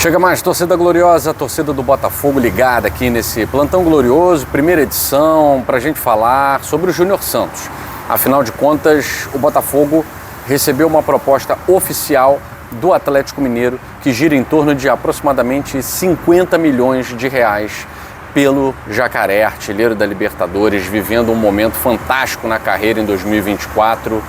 Chega mais, torcida gloriosa, torcida do Botafogo ligada aqui nesse Plantão Glorioso, primeira edição, para a gente falar sobre o Júnior Santos. Afinal de contas, o Botafogo recebeu uma proposta oficial do Atlético Mineiro que gira em torno de aproximadamente 50 milhões de reais pelo Jacaré, artilheiro da Libertadores, vivendo um momento fantástico na carreira em 2024.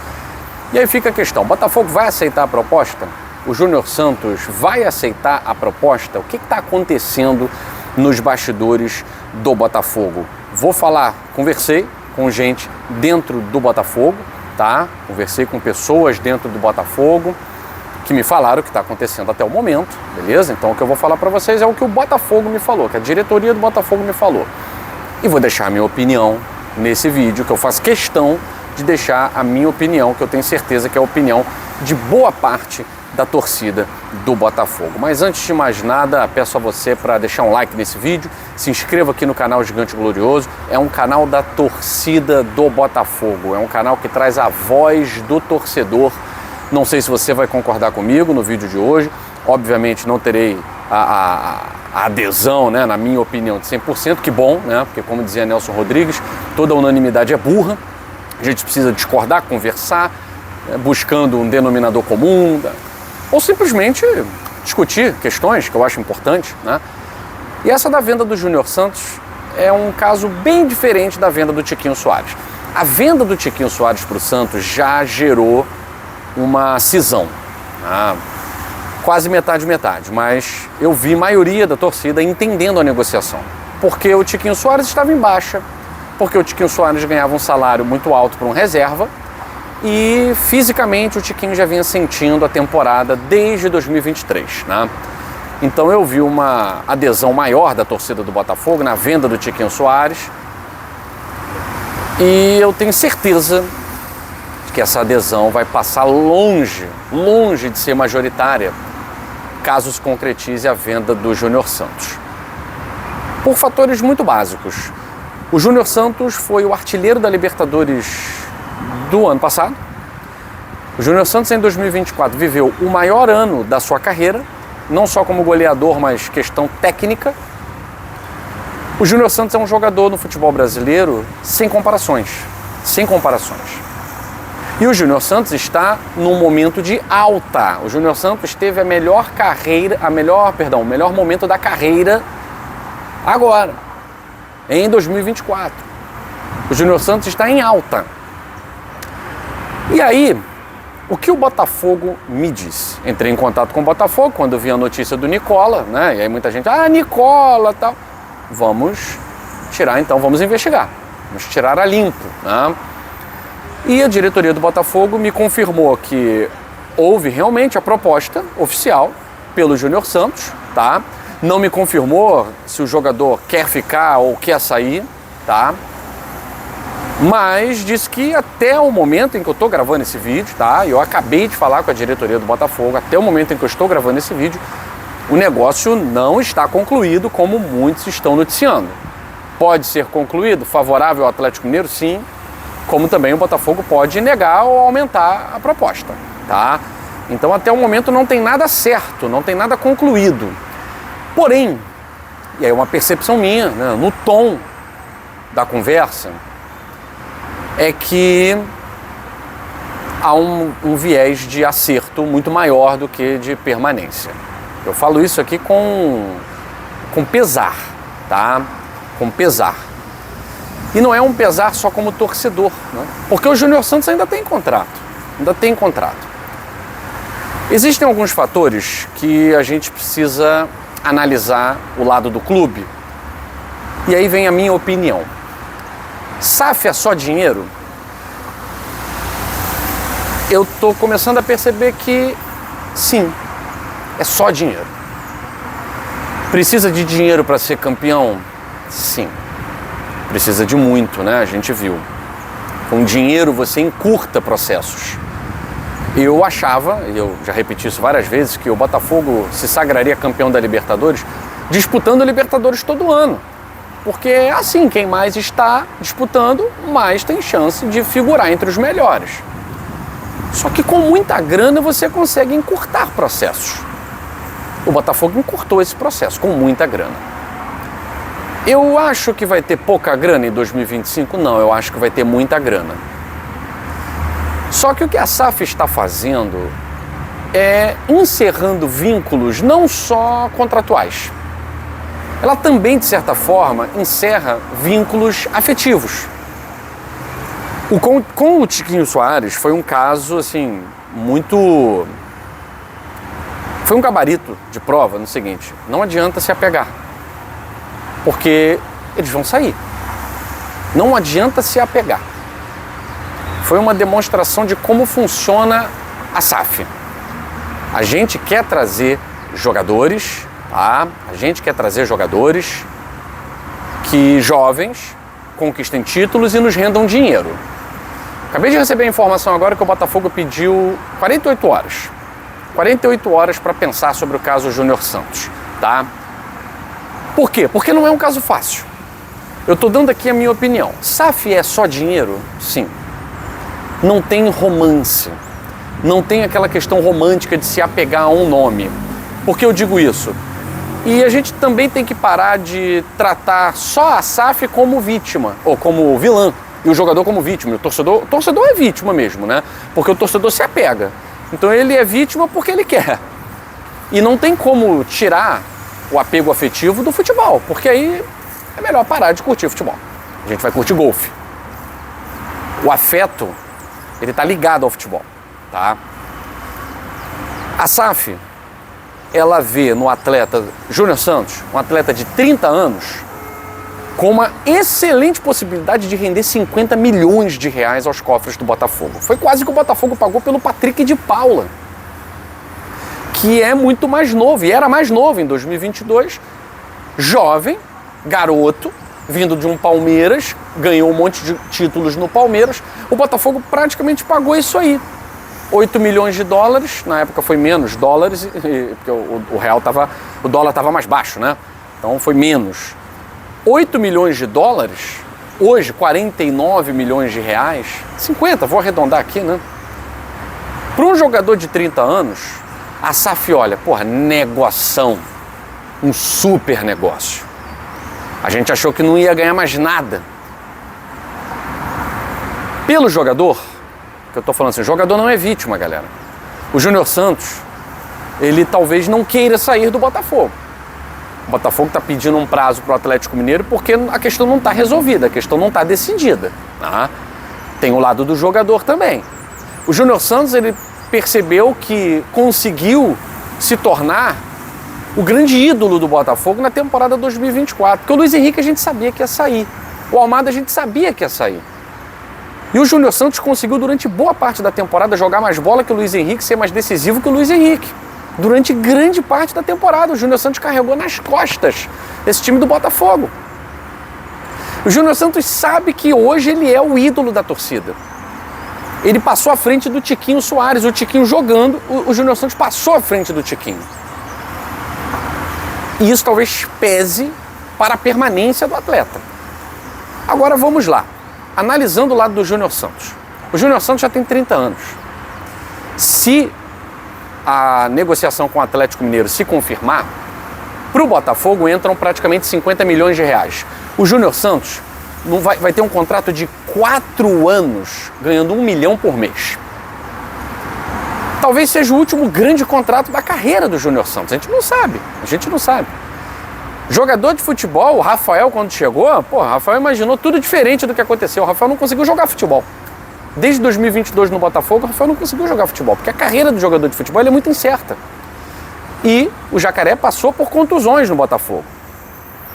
E aí fica a questão, o Botafogo vai aceitar a proposta? O Júnior Santos vai aceitar a proposta? O que está acontecendo nos bastidores do Botafogo? Conversei com gente dentro do Botafogo, tá? Conversei com pessoas dentro do Botafogo que me falaram o que está acontecendo até o momento, beleza? Então o que eu vou falar para vocês é o que o Botafogo me falou, que a diretoria do Botafogo me falou. E vou deixar a minha opinião nesse vídeo, que eu faço questão de deixar a minha opinião, que eu tenho certeza que é a opinião de boa parte da torcida do Botafogo. Mas antes de mais nada, peço a você para deixar um like nesse vídeo, se inscreva aqui no canal Gigante Glorioso, é um canal da torcida do Botafogo, é um canal que traz a voz do torcedor. Não sei se você vai concordar comigo no vídeo de hoje, obviamente não terei a adesão, né, na minha opinião, de 100%, que bom, né, porque como dizia Nelson Rodrigues, toda unanimidade é burra, a gente precisa discordar, conversar, buscando um denominador comum, ou simplesmente discutir questões que eu acho importantes, né? E essa da venda do Júnior Santos é um caso bem diferente da venda do Tiquinho Soares. A venda do Tiquinho Soares para o Santos já gerou uma cisão, né? Quase metade, mas eu vi a maioria da torcida entendendo a negociação, porque o Tiquinho Soares estava em baixa, porque o Tiquinho Soares ganhava um salário muito alto para um reserva, e fisicamente o Tiquinho já vinha sentindo a temporada desde 2023, né? Então eu vi uma adesão maior da torcida do Botafogo na venda do Tiquinho Soares, e eu tenho certeza que essa adesão vai passar longe de ser majoritária, caso se concretize a venda do Júnior Santos. Por fatores muito básicos. O Júnior Santos foi o artilheiro da Libertadores do ano passado. O Júnior Santos em 2024 viveu o maior ano da sua carreira, não só como goleador, mas questão técnica. O Júnior Santos é um jogador no futebol brasileiro sem comparações. E o Júnior Santos está num momento de alta. O Júnior Santos teve o melhor momento da carreira agora, em 2024. O Júnior Santos está em alta. E aí, o que o Botafogo me disse? Entrei em contato com o Botafogo quando eu vi a notícia do Nicola, né? E aí muita gente, Nicola, tal. Vamos tirar então, vamos investigar. Vamos tirar a limpo, né? E a diretoria do Botafogo me confirmou que houve realmente a proposta oficial pelo Júnior Santos, tá? Não me confirmou se o jogador quer ficar ou quer sair, tá? Mas disse que até o momento em que eu estou gravando esse vídeo, tá? Eu acabei de falar com a diretoria do Botafogo, até o momento em que eu estou gravando esse vídeo, o negócio não está concluído como muitos estão noticiando. Pode ser concluído favorável ao Atlético Mineiro, sim, como também o Botafogo pode negar ou aumentar a proposta, tá? Então até o momento não tem nada certo, não tem nada concluído. Porém, e aí uma percepção minha, né, no tom da conversa, é que há um viés de acerto muito maior do que de permanência. Eu falo isso aqui com pesar, tá? Com pesar. E não é um pesar só como torcedor, né? Porque o Júnior Santos ainda tem contrato. Existem alguns fatores que a gente precisa analisar o lado do clube. E aí vem a minha opinião. SAF é só dinheiro? Eu estou começando a perceber que sim, é só dinheiro. Precisa de dinheiro para ser campeão? Sim. Precisa de muito, né? A gente viu. Com dinheiro você encurta processos. Eu achava, eu já repeti isso várias vezes, que o Botafogo se sagraria campeão da Libertadores disputando a Libertadores todo ano. Porque é assim, quem mais está disputando, mais tem chance de figurar entre os melhores. Só que com muita grana você consegue encurtar processos. O Botafogo encurtou esse processo com muita grana. Eu acho que vai ter pouca grana em 2025? Não, eu acho que vai ter muita grana. Só que o que a SAF está fazendo é encerrando vínculos não só contratuais. Ela também, de certa forma, encerra vínculos afetivos. Com o Tiquinho Soares foi um caso, assim, muito... Foi um gabarito de prova no seguinte: não adianta se apegar, porque eles vão sair. Não adianta se apegar. Foi uma demonstração de como funciona a SAF. A gente quer trazer jogadores, tá? A gente quer trazer jogadores que jovens conquistem títulos e nos rendam dinheiro. Acabei de receber a informação agora que o Botafogo pediu 48 horas. 48 horas para pensar sobre o caso Júnior Santos, tá? Por quê? Porque não é um caso fácil. Eu tô dando aqui a minha opinião. SAF é só dinheiro? Sim. Não tem romance. Não tem aquela questão romântica de se apegar a um nome. Por que eu digo isso? E a gente também tem que parar de tratar só a SAF como vítima, ou como vilã, e o jogador como vítima. O torcedor é vítima mesmo, né? Porque o torcedor se apega. Então ele é vítima porque ele quer. E não tem como tirar o apego afetivo do futebol, porque aí é melhor parar de curtir futebol. A gente vai curtir golfe. O afeto, ele está ligado ao futebol, tá? A SAF, ela vê no atleta Júnior Santos, um atleta de 30 anos, com uma excelente possibilidade de render 50 milhões de reais aos cofres do Botafogo. Foi quase que o Botafogo pagou pelo Patrick de Paula, que é muito mais novo, e era mais novo em 2022, jovem, garoto, vindo de um Palmeiras, ganhou um monte de títulos no Palmeiras. O Botafogo praticamente pagou isso aí. 8 milhões de dólares, na época foi menos dólares, porque o dólar estava mais baixo, né? Então foi menos. 8 milhões de dólares, hoje 49 milhões de reais, 50, vou arredondar aqui, né? Para um jogador de 30 anos, a SAF olha, porra, negoção, um super negócio. A gente achou que não ia ganhar mais nada. Pelo jogador, que eu tô falando assim, o jogador não é vítima, galera. O Júnior Santos, ele talvez não queira sair do Botafogo. O Botafogo está pedindo um prazo para o Atlético Mineiro porque a questão não está resolvida, a questão não está decidida. Tá? Tem o lado do jogador também. O Júnior Santos, ele percebeu que conseguiu se tornar o grande ídolo do Botafogo na temporada 2024. Porque o Luiz Henrique a gente sabia que ia sair. O Almada a gente sabia que ia sair. E o Júnior Santos conseguiu durante boa parte da temporada jogar mais bola que o Luiz Henrique, ser mais decisivo que o Luiz Henrique. Durante grande parte da temporada, o Júnior Santos carregou nas costas esse time do Botafogo. O Júnior Santos sabe que hoje ele é o ídolo da torcida. Ele passou à frente do Tiquinho Soares, o Tiquinho jogando, o Júnior Santos passou à frente do Tiquinho. E isso talvez pese para a permanência do atleta. Agora vamos lá, analisando o lado do Júnior Santos. O Júnior Santos já tem 30 anos. Se a negociação com o Atlético Mineiro se confirmar, para o Botafogo entram praticamente 50 milhões de reais. O Júnior Santos vai ter um contrato de 4 anos, ganhando 1 milhão por mês. Talvez seja o último grande contrato da carreira do Júnior Santos. A gente não sabe. Jogador de futebol, o Rafael, quando chegou, o Rafael imaginou tudo diferente do que aconteceu. O Rafael não conseguiu jogar futebol. Desde 2022 no Botafogo, o Rafael não conseguiu jogar futebol, porque a carreira do jogador de futebol é muito incerta. E o Jacaré passou por contusões no Botafogo.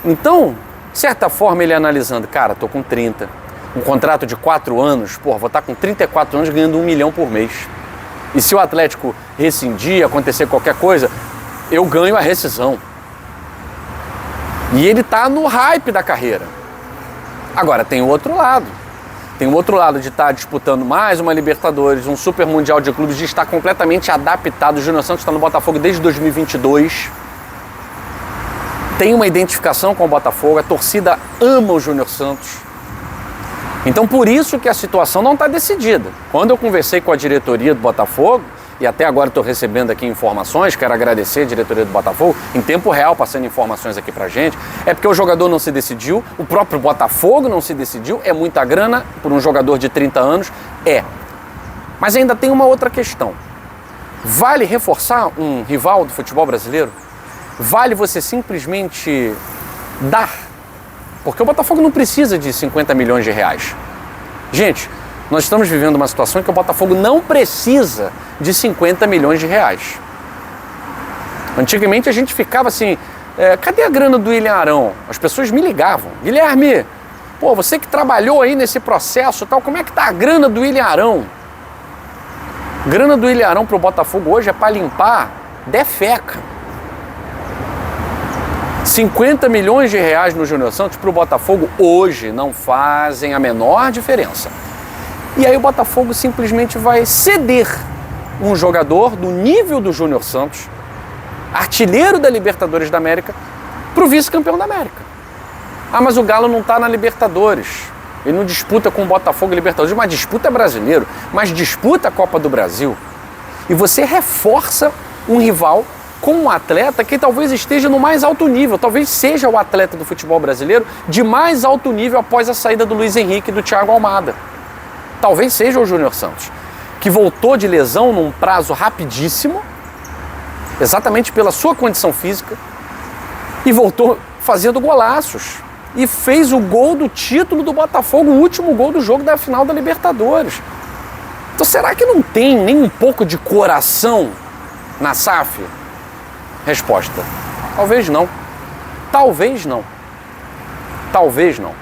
Então, de certa forma, ele analisando, cara, tô com 30, um contrato de 4 anos, vou estar com 34 anos ganhando 1 milhão por mês. E se o Atlético rescindir, acontecer qualquer coisa, eu ganho a rescisão. E ele tá no hype da carreira. Agora, tem o outro lado. Tem o outro lado de estar disputando mais uma Libertadores, um Super Mundial de Clubes, de estar completamente adaptado. O Júnior Santos está no Botafogo desde 2022. Tem uma identificação com o Botafogo, a torcida ama o Júnior Santos. Então, por isso que a situação não está decidida. Quando eu conversei com a diretoria do Botafogo, e até agora estou recebendo aqui informações, quero agradecer a diretoria do Botafogo, em tempo real passando informações aqui pra gente, é porque o jogador não se decidiu, o próprio Botafogo não se decidiu, é muita grana por um jogador de 30 anos, Mas ainda tem uma outra questão. Vale reforçar um rival do futebol brasileiro? Vale você simplesmente dar? Porque o Botafogo não precisa de 50 milhões de reais. Gente, nós estamos vivendo uma situação em que o Botafogo não precisa de 50 milhões de reais. Antigamente a gente ficava assim, cadê a grana do William Arão? As pessoas me ligavam. Guilherme, pô, você que trabalhou aí nesse processo e tal, como é que tá a grana do William Arão? Grana do William Arão pro Botafogo hoje é para limpar defeca. 50 milhões de reais no Júnior Santos pro Botafogo hoje não fazem a menor diferença. E aí o Botafogo simplesmente vai ceder um jogador do nível do Júnior Santos, artilheiro da Libertadores da América, pro vice-campeão da América. Ah, mas o Galo não tá na Libertadores. Ele não disputa com o Botafogo e Libertadores, mas disputa brasileiro, mas disputa a Copa do Brasil. E você reforça um rival com um atleta que talvez esteja no mais alto nível, talvez seja o atleta do futebol brasileiro de mais alto nível após a saída do Luiz Henrique e do Thiago Almada. Talvez seja o Júnior Santos, que voltou de lesão num prazo rapidíssimo, exatamente pela sua condição física, e voltou fazendo golaços. E fez o gol do título do Botafogo, o último gol do jogo da final da Libertadores. Então será que não tem nem um pouco de coração na SAF? Resposta: talvez não. Talvez não. Talvez não.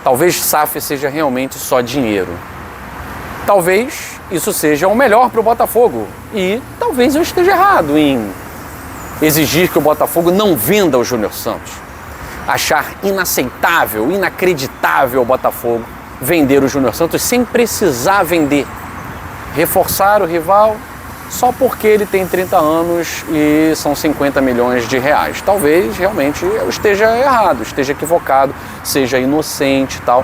Talvez SAF seja realmente só dinheiro. Talvez isso seja o melhor para o Botafogo. E talvez eu esteja errado em exigir que o Botafogo não venda o Júnior Santos. Achar inaceitável, inacreditável o Botafogo vender o Júnior Santos sem precisar vender. Reforçar o rival só porque ele tem 30 anos e são 50 milhões de reais. Talvez realmente eu esteja errado, esteja equivocado, seja inocente e tal.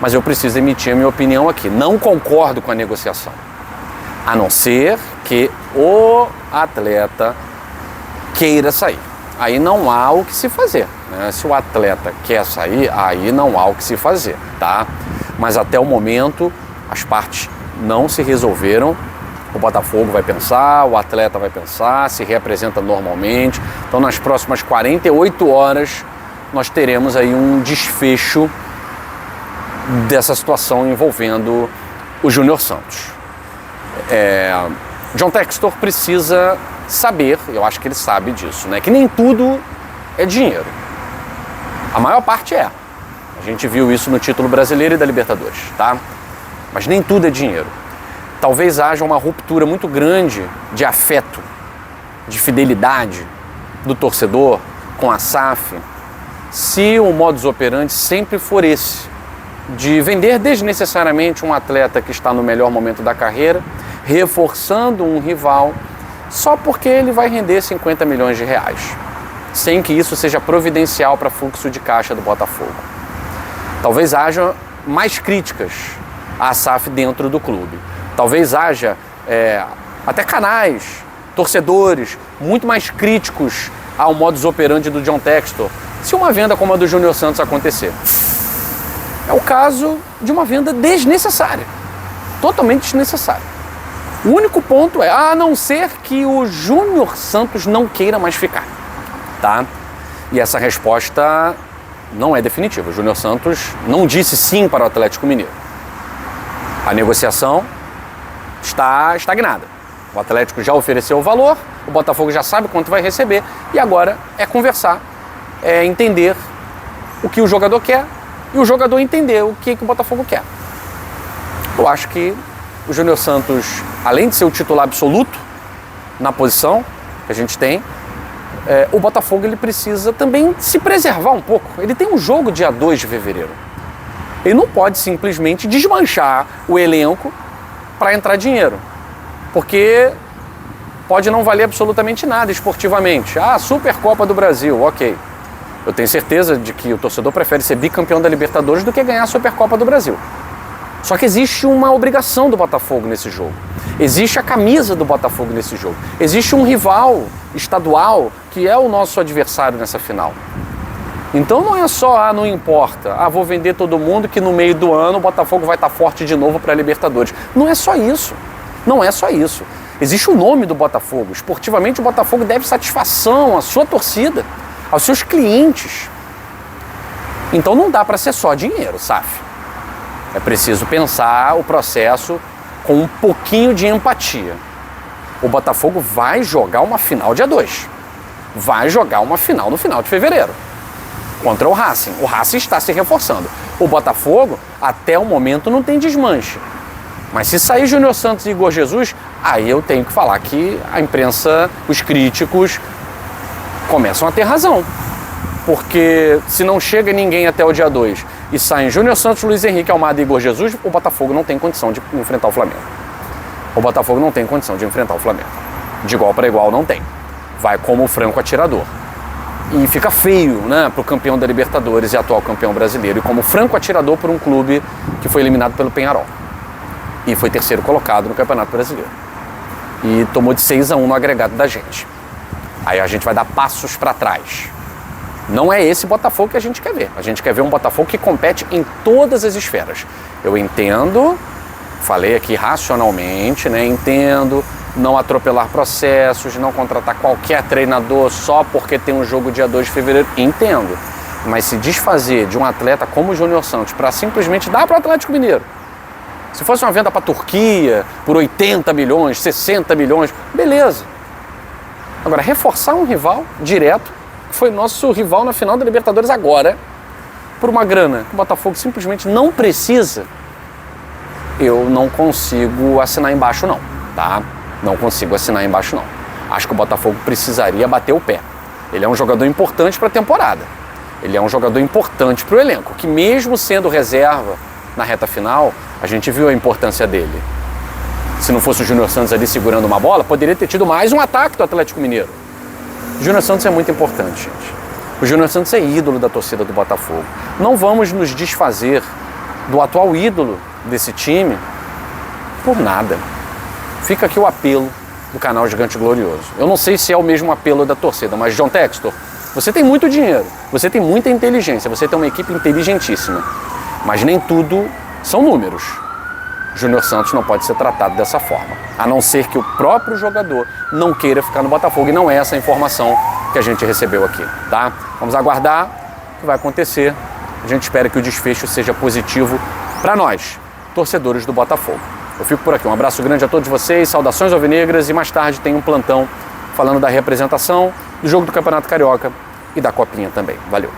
Mas eu preciso emitir a minha opinião aqui. Não concordo com a negociação. A não ser que o atleta queira sair. Aí não há o que se fazer. Se o atleta quer sair, aí não há o que se fazer, tá? Mas até o momento, as partes não se resolveram. O Botafogo vai pensar, o atleta vai pensar, se reapresenta normalmente. Então, nas próximas 48 horas, nós teremos aí um desfecho dessa situação envolvendo o Júnior Santos. John Textor precisa saber, eu acho que ele sabe disso, né? Que nem tudo é dinheiro. A maior parte é. A gente viu isso no título brasileiro e da Libertadores, tá? Mas nem tudo é dinheiro. Talvez haja uma ruptura muito grande de afeto, de fidelidade do torcedor com a SAF, se o modus operandi sempre for esse, de vender desnecessariamente um atleta que está no melhor momento da carreira, reforçando um rival, só porque ele vai render 50 milhões de reais, sem que isso seja providencial para fluxo de caixa do Botafogo. Talvez haja mais críticas à SAF dentro do clube. Talvez haja até canais, torcedores, muito mais críticos ao modus operandi do John Textor, se uma venda como a do Júnior Santos acontecer. É o caso de uma venda desnecessária, totalmente desnecessária. O único ponto é, a não ser que o Júnior Santos não queira mais ficar, tá? E essa resposta não é definitiva. O Júnior Santos não disse sim para o Atlético Mineiro. A negociação está estagnada. O Atlético já ofereceu o valor, o Botafogo já sabe quanto vai receber e agora é conversar, é entender o que o jogador quer e o jogador entender o que o Botafogo quer. Eu acho que o Júnior Santos, além de ser o titular absoluto na posição que a gente tem, o Botafogo ele precisa também se preservar um pouco. Ele tem um jogo dia 2 de fevereiro. Ele não pode simplesmente desmanchar o elenco para entrar dinheiro, porque pode não valer absolutamente nada esportivamente. Supercopa do Brasil, ok. Eu tenho certeza de que o torcedor prefere ser bicampeão da Libertadores do que ganhar a Supercopa do Brasil. Só que existe uma obrigação do Botafogo nesse jogo. Existe a camisa do Botafogo nesse jogo. Existe um rival estadual que é o nosso adversário nessa final. Então não é só, não importa, vou vender todo mundo que no meio do ano o Botafogo vai estar forte de novo para a Libertadores. Não é só isso. Não é só isso. Existe o nome do Botafogo. Esportivamente o Botafogo deve satisfação à sua torcida, aos seus clientes. Então não dá para ser só dinheiro, SAF. É preciso pensar o processo com um pouquinho de empatia. O Botafogo vai jogar uma final dia 2. Vai jogar uma final no final de fevereiro. Contra o Racing. O Racing está se reforçando. O Botafogo, até o momento, não tem desmanche. Mas se sair Júnior Santos e Igor Jesus, aí eu tenho que falar que a imprensa, os críticos, começam a ter razão. Porque se não chega ninguém até o dia 2 e saem Júnior Santos, Luiz Henrique, Almada e Igor Jesus, o Botafogo não tem condição de enfrentar o Flamengo. O Botafogo não tem condição de enfrentar o Flamengo. De igual para igual não tem. Vai como o franco atirador. E fica feio, né, para o campeão da Libertadores e atual campeão brasileiro. E como franco atirador por um clube que foi eliminado pelo Peñarol. E foi terceiro colocado no Campeonato Brasileiro. E tomou de 6-1 no agregado da gente. Aí a gente vai dar passos para trás. Não é esse Botafogo que a gente quer ver. A gente quer ver um Botafogo que compete em todas as esferas. Eu entendo, falei aqui racionalmente, né? Entendo não atropelar processos, não contratar qualquer treinador só porque tem um jogo dia 2 de fevereiro. Entendo. Mas se desfazer de um atleta como o Júnior Santos para simplesmente dar para o Atlético Mineiro. Se fosse uma venda para a Turquia por 80 milhões, 60 milhões, beleza. Agora, reforçar um rival direto, que foi nosso rival na final da Libertadores agora, por uma grana que o Botafogo simplesmente não precisa, eu não consigo assinar embaixo não, tá? Não consigo assinar embaixo não. Acho que o Botafogo precisaria bater o pé. Ele é um jogador importante para a temporada. Ele é um jogador importante para o elenco, que mesmo sendo reserva na reta final, a gente viu a importância dele. Se não fosse o Júnior Santos ali segurando uma bola, poderia ter tido mais um ataque do Atlético Mineiro. O Júnior Santos é muito importante, gente. O Júnior Santos é ídolo da torcida do Botafogo. Não vamos nos desfazer do atual ídolo desse time por nada. Fica aqui o apelo do canal Gigante Glorioso. Eu não sei se é o mesmo apelo da torcida, mas John Textor, você tem muito dinheiro, você tem muita inteligência, você tem uma equipe inteligentíssima, mas nem tudo são números. Júnior Santos não pode ser tratado dessa forma, a não ser que o próprio jogador não queira ficar no Botafogo, e não é essa a informação que a gente recebeu aqui, tá? Vamos aguardar o que vai acontecer. A gente espera que o desfecho seja positivo para nós, torcedores do Botafogo. Eu fico por aqui, um abraço grande a todos vocês, saudações alvinegras, e mais tarde tem um plantão falando da representação, do jogo do Campeonato Carioca e da Copinha também. Valeu!